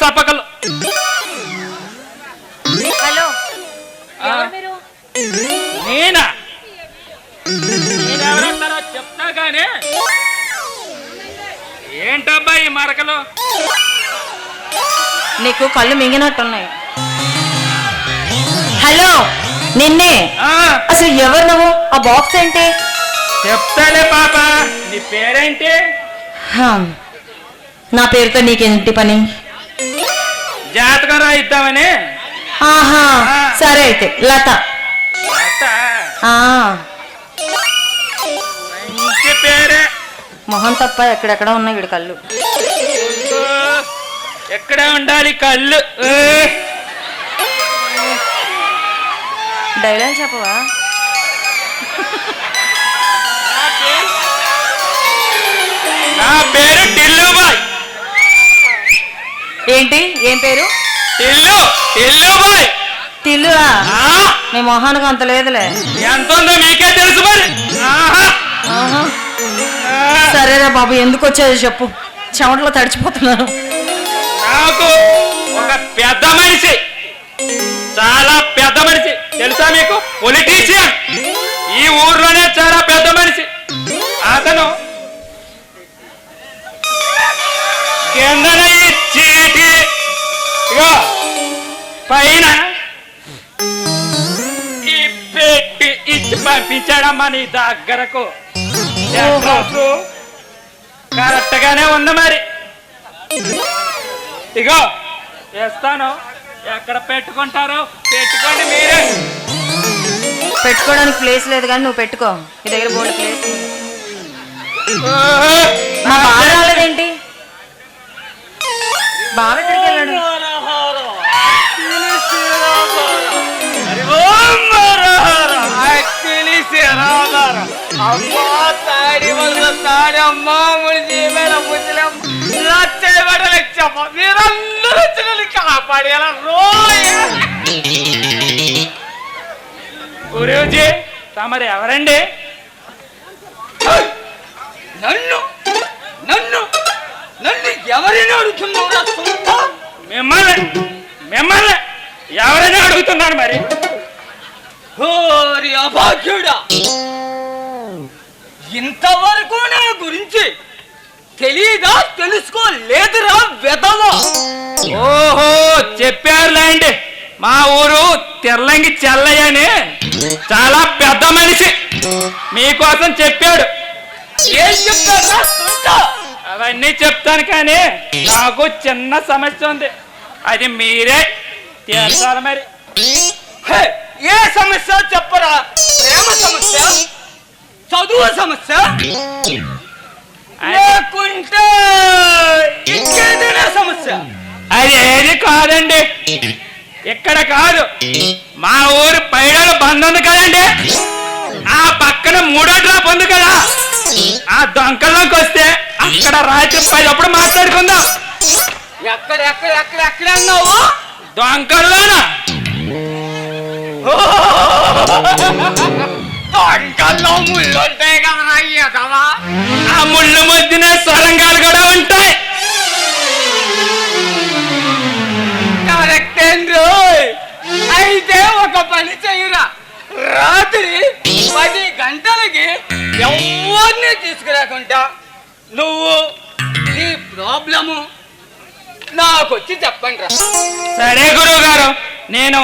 సపకలు. Hello, మీరు? నేనా? నేనెవరంటారో చెప్తా గానీ ఏంటబ్బా ఈ మరకలు? నీకు కళ్ళు మింగినట్టున్నాయి. హలో, నిన్నే. అసలు ఎవరు నువ్వు? ఆ బాక్స్ ఏంటి? చెప్తాలే పాప. నీ పేరేంటి? నా పేరుతో నీకేంటి పని? జాతకం రాయిద్దామని. ఆహా, సరే అయితే లత. మంచి పేరే. మొహం తప్ప ఎక్కడెక్కడ ఉన్నాయి వీడి కళ్ళు. ఎక్కడ ఉండాలి కళ్ళు? డైలాగ్ చెప్పవా? నా పేరు టిల్లుబాయ్. ఏంటి? ఏం పేరు? టిల్లుబాయ్. టిల్లువా? నీ మొహానికి అంత లేదులే. ఎంత ఉందో మీకే తెలుసు మరి. సరేరా బాబు, ఎందుకు వచ్చేది చెప్పు. చెమటలో తడిచిపోతున్నాను. నాకు ఒక పెద్ద మనిషి, చాలా పెద్ద మనిషి తెలుసా మీకు? పొలిటీషియన్. ఈ ఊర్లోనే చాలా పెద్ద మనిషి. అతను కిందన ఈ చీటి పైన ఈ పెట్టి ఇచ్చి పంపించాడమ్మా నీ దగ్గరకు. కరెక్ట్ గానే ఉంది మరి. ఇగో వేస్తాను. ఎక్కడ పెట్టుకుంటారో పెట్టుకోండి మీరే. పెట్టుకోవడానికి ప్లేస్ లేదు కానీ నువ్వు పెట్టుకో. నీ దగ్గర బోర్డు ప్లేస్. మా బావ రాలేదేంటి? బావ ఎక్కడికి వెళ్ళాడు? గురూజీ తమరు ఎవరండి? నన్ను నన్ను నన్ను ఎవరైనా అడుగుతున్నావు? మిమ్మల్ని ఎవరైనా అడుగుతున్నాను మరి. ఓరి అభాగ్యుడా, ఇంతవరకు నా గురించి తెలీదా? తెలుసుకోలేదురా వెదవా? ఓహో, చెప్పారులేండి. మా ఊరు తెర్లంగి చెల్లయ్య అని చాలా పెద్ద మనిషి మీకోసం చెప్పాడు. ఏం చెప్తారా? అవన్నీ చెప్తాను కానీ నాకు చిన్న సమస్య ఉంది. అది మీరే తీర్చాలి మరి. ఏ సమస్య చెప్పరా? ప్రేమ సమస్య, చదువు సమస్య, లేకుంటే ఇంకేదైనా సమస్య? అది ఏది కాదండి. ఇక్కడ కాదు, మా ఊరు పైడల బంద్ ఉంది కదండి, ఆ పక్కన 3వ డ్రాప్ ఉంది కదా, ఆ దొంకల్లోకి వస్తే అక్కడ రాత్రి 10 మాట్లాడుకుందాం. ఎక్కడ ఎక్కడ ఎక్కడ ఎక్కడ అన్నావు? దొంకల్లోనా? దొంకల్లో ముళ్ళు ఉంటాయి కదా. ఆ ముళ్ళు మధ్యన సొరంగాలు కూడా ఉంటాయి. కరెక్ట్ అండి. అయితే ఒక పని చెయ్యరా, రాత్రి 10 గంటలకి ఎవరిని తీసుకురాకుండా నువ్వు నీ ప్రాబ్లము నాకొచ్చి చెప్పండి రా. సరే గురువు గారు, నేను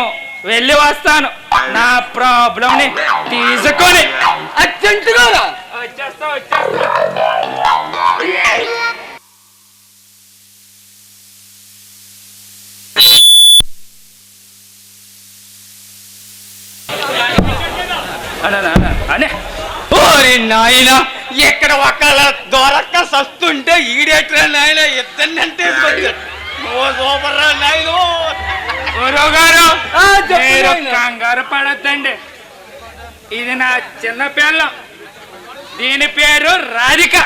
వెళ్ళి వస్తాను. నా ప్రాబ్లం ని తీసుకొని అర్జెంటుగా రా. వచ్చేస్తా. ఓరి నాయన, ఎక్కడ ఒకళ్ళ దొరక్క సస్తుంటే ఈడేట్రా నాయన, ఇద్దరినంటే సూపర్ రా నాయన. గురువు గారు, కంగారు పడద్దండి. ఇది నా చిన్న పిల్లం. దీని పేరు రాధిక.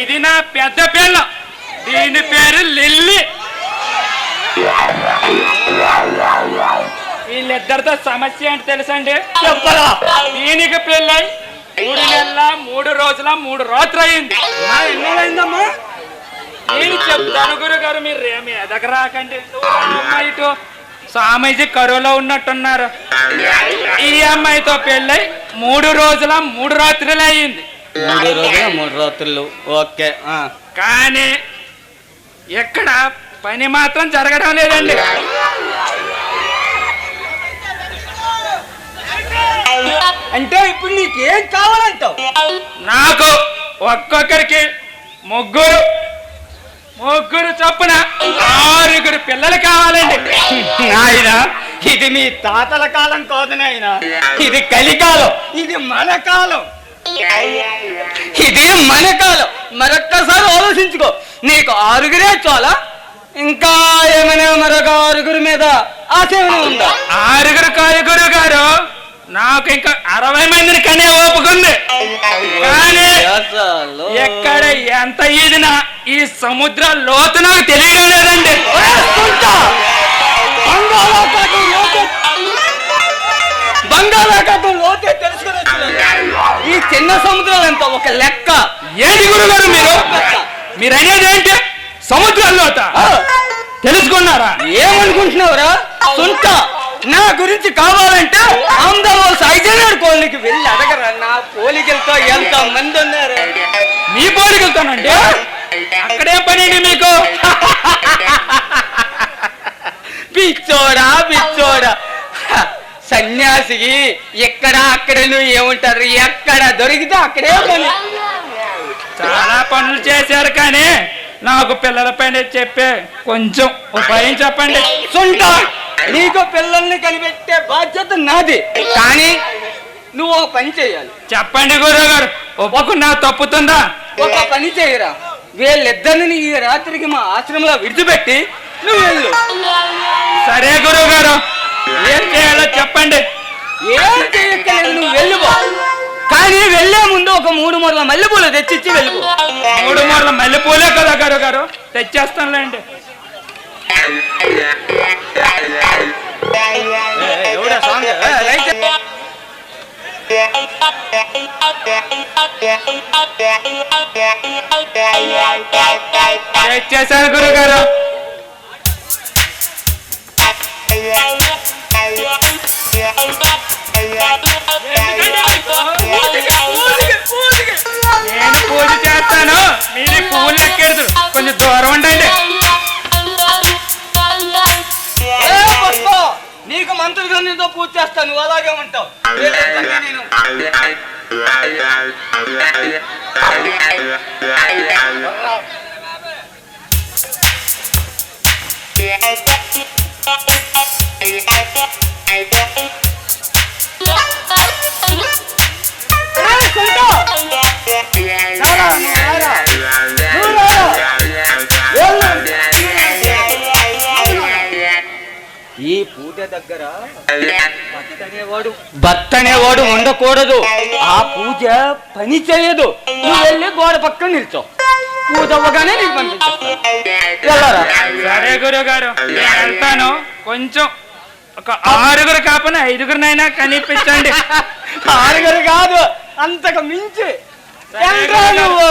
ఇది నా పెద్ద పిల్లం. దీని పేరు లిల్లీ. వీళ్ళిద్దరితో సమస్య ఏంటి తెలుసండి? చెప్పరా? దీనికి పెళ్ళై 3 నెలల 3 రోజుల 3 రాత్రి అయింది. ఎన్నోళ్ళైందమ్మా? నేను చెప్తాను గురుగారు, మీరు ఏమి ఎదగరాకండి. అమ్మాయితో స్వామీజీ కరువులో ఉన్నట్టున్నారు. ఈ అమ్మాయితో పెళ్ళై 3 రోజుల 3 రాత్రులు అయింది. 3 రోజుల 3 రాత్రులు. ఓకే. కానీ ఎక్కడ పని మాత్రం జరగడం లేదండి. అంటే ఇప్పుడు నీకేం కావాలంటావు? నాకు ఒక్కొక్కరికి ముగ్గురు చొప్పున 6 పిల్లలు కావాలండి. నాయన, ఇది మీ తాతల కాలం కాదు నాయన, ఇది కలికాలం. ఇది మన కాలం. ఇది మన కాలం. మరొక్కసారి ఆలోచించుకో. నీకు 6 చాలా? ఇంకా ఏమైనా మరొక 6 మీద ఆశ ఏమైనా ఉందా? 6 కాదు గురుగారు, నాకు ఇంకా 60 మందిని కనే ఓపుకుంది. కానీ ఎక్కడ ఎంత ఈదినా ఈ సముద్ర లోతు నాకు తెలియడం లేదండి. బంగాళాఖాతం లోతే తెలుసుకుని ఈ చిన్న సముద్రం ఎంత ఒక లెక్క. ఏంటి గురుగారు మీరు అనేది ఏంటి? సముద్రం లోత తెలుసుకున్నారా? ఏమనుకుంటున్నావురా సొంత? నా గురించి కావాలంటే అహ్మదాబాద్ సైజనాడు కోళ్ళకి వెళ్ళి అడగరా. నా పోలికలతో ఎంత మంది ఉన్నారు. మీ పోలికలతోనండి? అక్కడే పని మీకు? పిచ్చోడా పిచ్చోడా, సన్యాసికి ఎక్కడ అక్కడ నువ్వు ఏముంటారు? ఎక్కడ దొరికితే అక్కడే పని. చాలా పనులు చేశారు కానీ నాకు పిల్లల పైన చెప్పే కొంచెం ఉపాయం చెప్పండి. సొంత నీకు పిల్లల్ని కనిపెట్టే బాధ్యత నాది. కానీ నువ్వు ఒక పని చేయాలి. చెప్పండి గురుగారు, ఒప్పుకున్నా తప్పుతుందా? ఒక పని చేయరా, వీళ్ళిద్దరిని ఈ రాత్రికి మా ఆశ్రమంలో విడిచిపెట్టి నువ్వు వెళ్ళు. సరే గురుగారు, ఏం చేయాలో చెప్పండి. ఏం చేయక్కలేదు, నువ్వు వెళ్ళిపో. కానీ వెళ్లే ముందు ఒక 3 మూరల మల్లెపూలు తెచ్చిచ్చి వెళ్ళిపో. 3 మూరల మల్లెపూలే కదా గురుగారు, తెచ్చేస్తానులేండి. తెచ్చేశాను గురుగారు. నేను పూజ చేస్తాను, మీరు పువ్వులు ఎక్కేది కొంచెం దూరం ఉండండి. నీకు మంత్రగంధంతో పూజ చేస్తాను, నువ్వు అలాగే ఉంటావు. ఈ పూజ దగ్గర భర్త అనేవాడు ఉండకూడదు. ఆ పూజ పని చేయదు. నువ్వు వెళ్ళి గోడ పక్కన నిల్చో. పూజ అవ్వగానే నీకు పంపించేస్తాను. సరే గురుగారు, నేను వెళ్తాను. కొంచెం ఒక 6 కాకపోయినా 5 కనిపించండి. 6 కాదు, అంతకు మించి. నువ్వు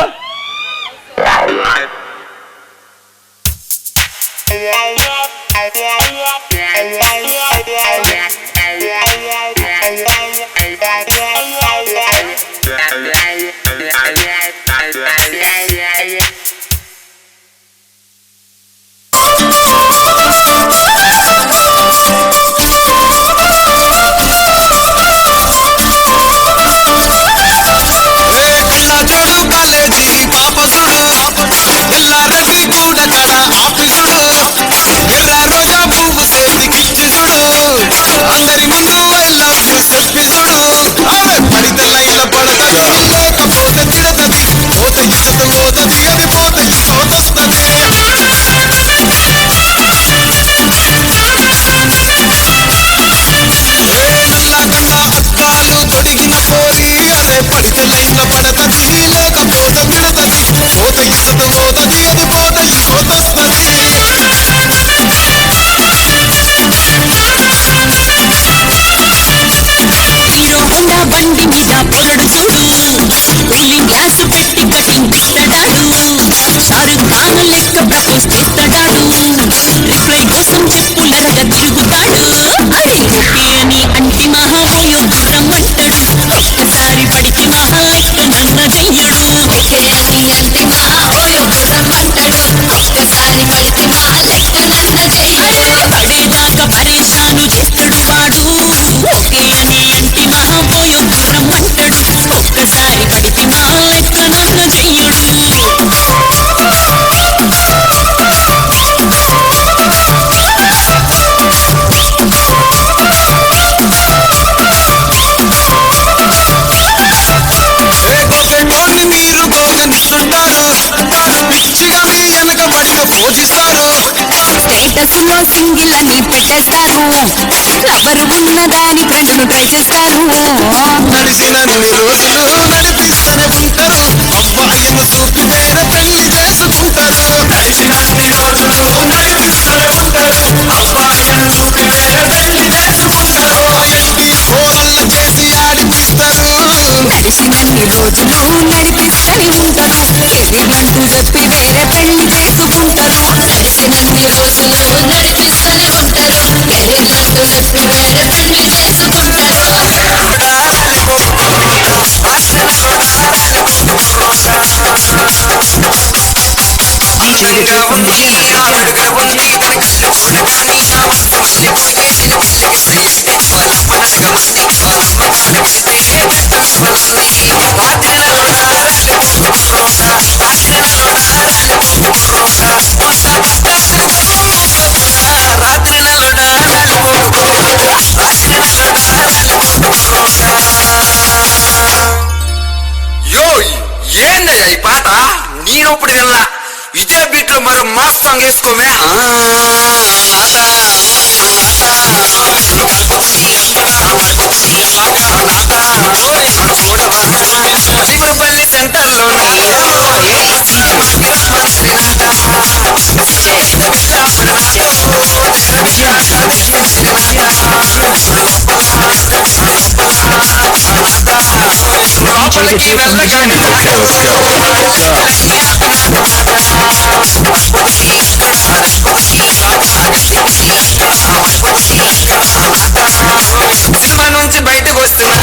ಎಲ್ಲರವಿ ಕೂಡ ಕಡ ಆಫೀಸುಡು ಗಿರ್ರ ರೋಜಾ ಭೂಮು ಸೇರಿ ಕಿಚ್ಚುಸುಡು మనసులో సింగిల్ అని పెట్టేస్తారు. లవర్ ఉన్నదాని ఫ్రెండ్ను ట్రై చేస్తారు. నడిచినన్ని రోజులు నడిపిస్తూనే ఉంటారు. అబ్బాయిని చూపి వేరే పెళ్లి చేసుకుంటారు. నడిచినన్ని రోజులు నడిపిస్తూనే ఉంటారు. అబ్బాయిని చూపి వేరే పెళ్లి చేసుకుంటారు. ఎట్టి ఫోన్ల చేసి ఆడిపిస్తారు. నడిచినన్ని రోజులు నడిపిస్తూనే ఉంటారు. ఎదిగంటూ చెప్పి వేరే పెళ్లి చేసుకుంటారు. నడిచినన్ని రోజులు నడిపిస్తూనే ఉంటారు. ఎరిగంటూ చెప్పి వేరే పెళ్లి చేసుకుంటారు. అందంగా ఉంది ఆవిడగా ఉంది తన కళ్ళు చూడగానే నా మనసు మళ్ళీపోయేసిన పిల్లకి సయ్యంటే వాళ్ళ మనసుగా మంది వాళ్ళమ్మ కాళ్ళకిస్తే చెట్టం వల్లుంది. రాత్రినలో రాలిపోకు కుర్రోట, రాత్రినలో రాలిపోకు కుర్రోట, కొత్త బట్టాలు మోసపోరా. రాత్రినలో రాలిపోకు కుర్రోట, రాత్రినలో రాలిపోకు కుర్రోట. యో ఏందయ్యా ఈ పాట? నేనప్పుడు వినలా. ఇదే బీట్ లో మరో మాస్ సాంగ్ వేసుకోమే. చిగురుపల్లి సెంటర్ లో లోపలికి వెళ్ళగానే సినిమా నుంచి బయటకు వస్తున్నా.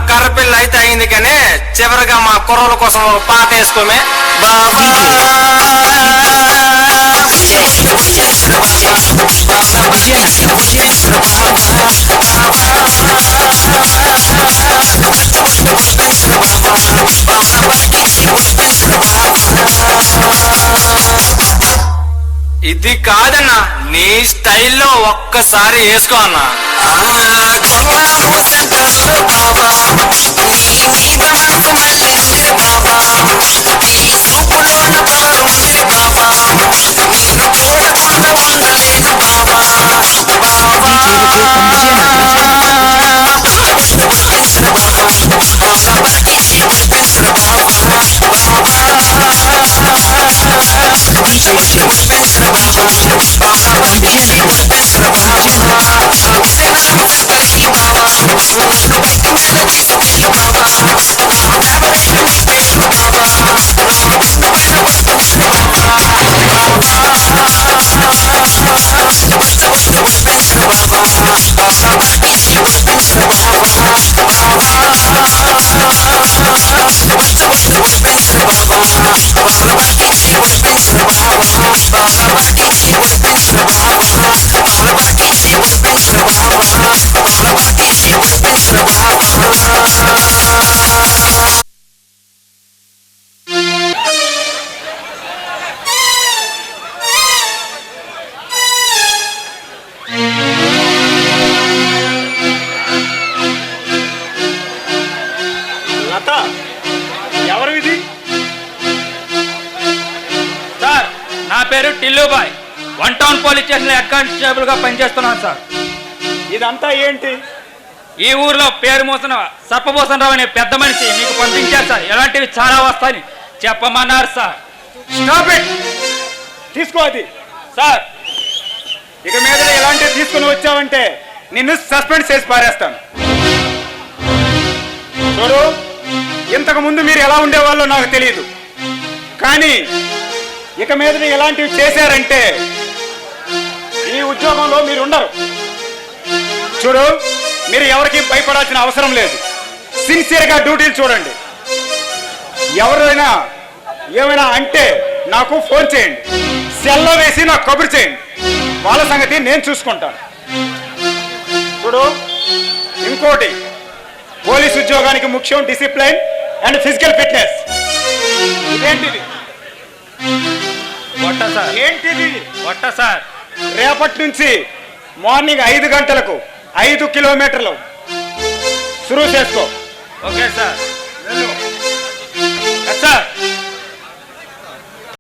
కర్రపిల్ల అయితే అయింది కానీ చివరిగా మా కుర్రల కోసం పాట వేసుకోమే. బాబా ఇది కాదన్నా, నీ స్టైల్లో ఒక్కసారి వేసుకో అన్నా. లత, ఎవరు ఇది? సార్, నా పేరు టిల్లుబాయ్. 1 town police station head constable గా పనిచేస్తున్నాను సార్. ఇదంతా ఏంటి? ఈ ఊర్లో పేరు మోసిన సప్పబోసన్ రావు అనే పెద్ద మనిషి మీకు పంపించారు సార్. ఎలాంటివి చాలా వస్తాయని చెప్పమన్నారు సార్. Stop it! తీసుకో అది. సార్, ఇక మీద ఎలాంటివి తీసుకుని వచ్చావంటే నిన్ను సస్పెండ్ చేసి పారేస్తాను. చూడు, ఇంతకు ముందు మీరు ఎలా ఉండేవాళ్ళో నాకు తెలియదు, కానీ ఇక మీద ఎలాంటివి చేశారంటే ఈ ఉద్యోగంలో మీరు ఉండరు. చూడు, మీరు ఎవరికి భయపడాల్సిన అవసరం లేదు. సిన్సియర్గా డ్యూటీలు చూడండి. ఎవరైనా ఏమైనా అంటే నాకు ఫోన్ చేయండి, సెల్లో వేసి నాకు కబురు చేయండి. వాళ్ళ సంగతి నేను చూసుకుంటాను. చూడు, ఇంకోటి, పోలీస్ ఉద్యోగానికి ముఖ్యం డిసిప్లైన్ అండ్ ఫిజికల్ ఫిట్నెస్. ఇదేంటిది? కొట్ట సార్, ఏంటిది? కొట్ట సార్. రేపటి నుంచి మార్నింగ్ 5 గంటలకు 5 కిలోమీటర్లు శురు చేసుకో. Okay sir.